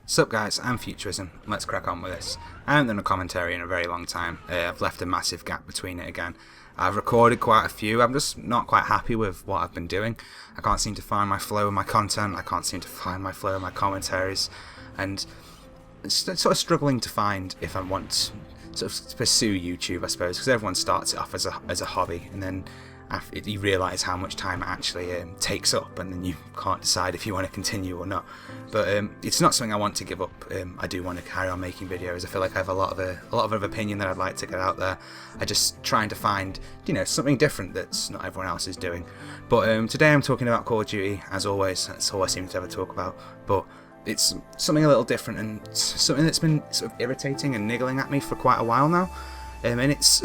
Sup guys, I'm Futurizm. Let's crack on with this. I haven't done a commentary in a very long time. I've left a massive gap between it again. I've recorded quite a few. I'm just not quite happy with what I've been doing. I can't seem to find my flow in my content. I can't seem to find my flow in my commentaries. And it's sort of struggling to find if I want to sort of pursue YouTube, I suppose, because everyone starts it off as a hobby, and then you realise how much time it actually takes up, and then you can't decide if you want to continue or not. But it's not something I want to give up. I do want to carry on making videos. I feel like I have a lot of opinion that I'd like to get out there. I'm just trying to find, something different that's not everyone else is doing. But today I'm talking about Call of Duty, as always. That's all I seem to ever talk about. But it's something a little different, and something that's been sort of irritating and niggling at me for quite a while now. And it's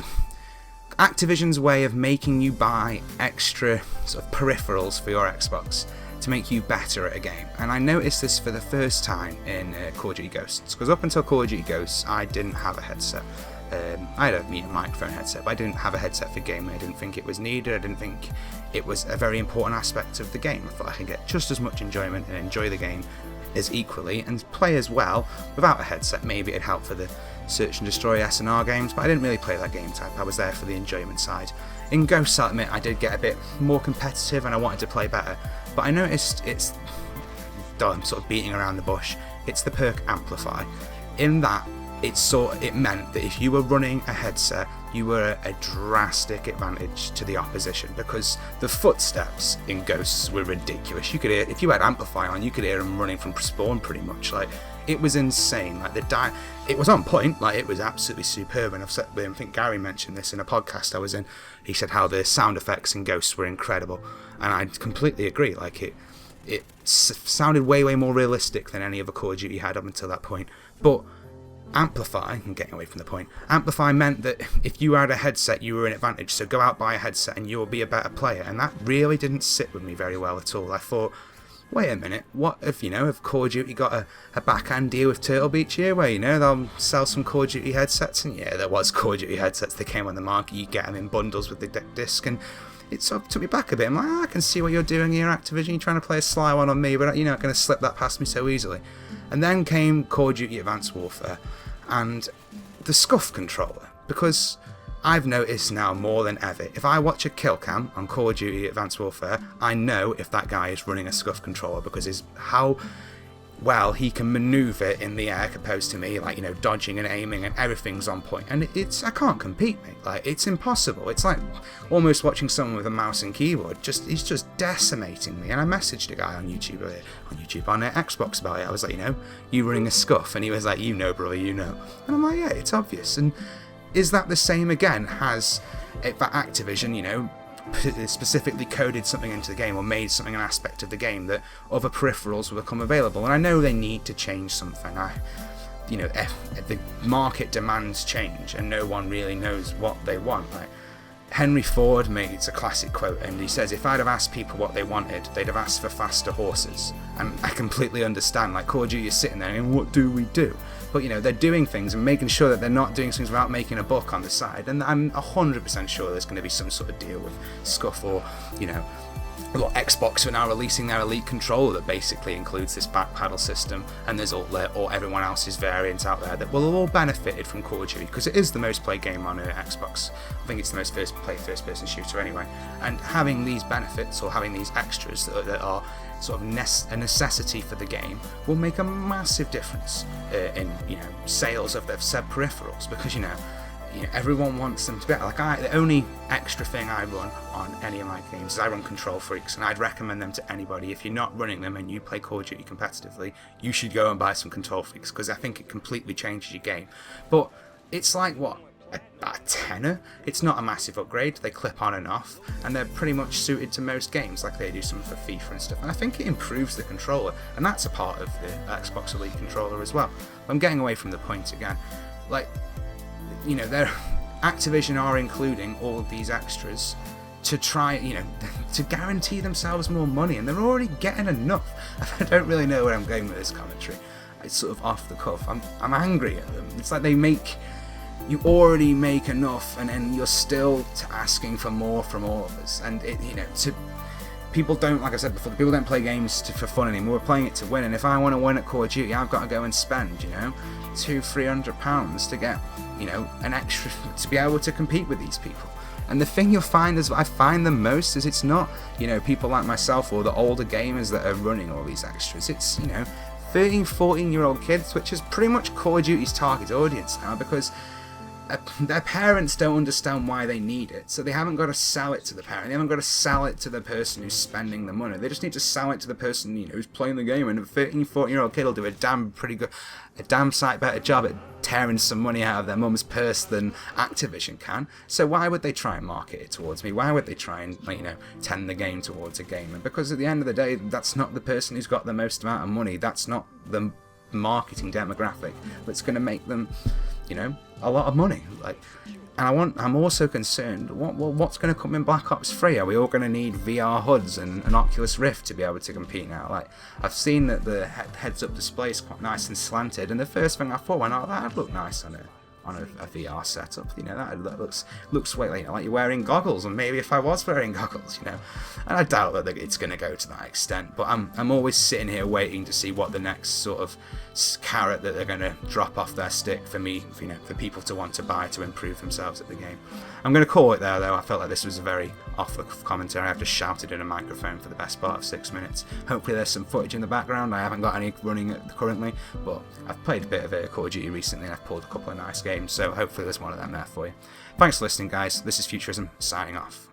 Activision's way of making you buy extra sort of peripherals for your Xbox to make you better at a game. And I noticed this for the first time in Call of Duty Ghosts, because up until Call of Duty Ghosts I didn't have a headset. I had a mute microphone headset, but I didn't have a headset for gaming. I didn't think it was needed. I didn't think it was a very important aspect of the game. I thought I could get just as much enjoyment and enjoy the game as equally and play as well without a headset. Maybe it'd help for the Search and Destroy SNR games, but I didn't really play that game type. I was there for the enjoyment side. In Ghosts, I'll admit, I did get a bit more competitive and I wanted to play better, but I noticed I'm sort of beating around the bush, it's the perk Amplify. In that, it meant that if you were running a headset, you were at a drastic advantage to the opposition, because the footsteps in Ghosts were ridiculous. You could hear, if you had Amplify on, you could hear them running from spawn pretty much. Like, it was insane. Like it was on point. Like, it was absolutely superb. And I think Gary mentioned this in a podcast I was in. He said how the sound effects in Ghosts were incredible, and I completely agree. Like, it sounded way more realistic than any other Call of Duty had up until that point. But Amplify, I'm getting away from the point, Amplify meant that if you had a headset, you were in advantage, so go out, buy a headset and you'll be a better player. And that really didn't sit with me very well at all. I thought, wait a minute, what if Call of Duty got a backhand deal with Turtle Beach here, where they'll sell some Call of Duty headsets? And yeah, there was Call of Duty headsets that came on the market. You get them in bundles with the disc, and it sort of took me back a bit. I'm like, I can see what you're doing here, Activision. You're trying to play a sly one on me, but you're not going to slip that past me so easily. And then came Call of Duty Advanced Warfare and the scuff controller, because I've noticed now more than ever, if I watch a kill cam on Call of Duty Advanced Warfare, I know if that guy is running a scuff controller, because how well he can maneuver in the air opposed to me, like, dodging and aiming, and everything's on point. And I can't compete, mate. Like, it's impossible. It's like almost watching someone with a mouse and keyboard. He's just decimating me. And I messaged a guy on Xbox about it. I was like, you running a scuff? And he was like, brother, And I'm like, yeah, it's obvious. And is that the same again? Has that Activision, specifically coded something into the game or made something an aspect of the game that other peripherals will become available? And I know they need to change something. If the market demands change and no one really knows what they want. Like, Henry Ford makes a classic quote, and he says, if I'd have asked people what they wanted, they'd have asked for faster horses. And I completely understand. Like, Call of Duty is sitting there and what do we do? But they're doing things and making sure that they're not doing things without making a buck on the side. And I'm 100% sure there's going to be some sort of deal with Scuff, or Xbox are now releasing their Elite controller that basically includes this back paddle system, and there's all or everyone else's variants out there that will have all benefited from Call of Duty, because it is the most played game on Xbox. I think it's the most played first person shooter anyway. And having these benefits, or having these extras that are sort of a necessity for the game, will make a massive difference in sales of their said peripherals, because everyone wants them to be better. Like, the only extra thing I run on any of my games is I run Control Freaks, and I'd recommend them to anybody. If you're not running them and you play Call of Duty competitively, you should go and buy some Control Freaks, because I think it completely changes your game. But it's like, what, a tenner? It's not a massive upgrade. They clip on and off, and they're pretty much suited to most games. Like, they do something for FIFA and stuff, and I think it improves the controller, and that's a part of the Xbox Elite controller as well. I'm getting away from the point again. Like, Activision are including all of these extras to try, to guarantee themselves more money, and they're already getting enough. I don't really know where I'm going with this commentary. It's sort of off the cuff. I'm angry at them. It's like you already make enough, and then you're still asking for more from all of us. And people don't, like I said before, people don't play games for fun anymore. We're playing it to win, and if I want to win at Call of Duty, I've got to go and spend, you know, £200-300 to get, you know, an extra, to be able to compete with these people. And the thing you'll find is, I find the most, is it's not, you know, people like myself or the older gamers that are running all these extras. It's, you know, 13, 14-year-old kids, which is pretty much Call of Duty's target audience now, because their parents don't understand why they need it, so they haven't got to sell it to the parent. They haven't got to sell it to the person who's spending the money. They just need to sell it to the person, you know, who's playing the game. And a 13, 14-year-old kid will do a damn sight better job at tearing some money out of their mum's purse than Activision can. So why would they try and market it towards me? Why would they try and, you know, tend the game towards a gamer? Because at the end of the day, that's not the person who's got the most amount of money. That's not the marketing demographic that's going to make them, you know, a lot of money. Like, and I'm also concerned, what's going to come in Black Ops 3? Are we all going to need VR HUDs and an Oculus Rift to be able to compete now? Like, I've seen that the heads-up display is quite nice and slanted, and the first thing I thought, went, oh, that'd look nice on a VR setup, you know, that looks way, you know, like you're wearing goggles, and maybe if I was wearing goggles, you know, and I doubt that it's going to go to that extent, but I'm always sitting here waiting to see what the next sort of carrot that they're going to drop off their stick for me, you know, for people to want to buy to improve themselves at the game. I'm going to call it there, though. I felt like this was a very off the commentary. I've just shouted in a microphone for the best part of 6 minutes. Hopefully there's some footage in the background. I haven't got any running currently, but I've played a bit of Call of Duty recently, and I've pulled a couple of nice games, so hopefully there's one of them there for you. Thanks for listening, guys. This is Futurizm, signing off.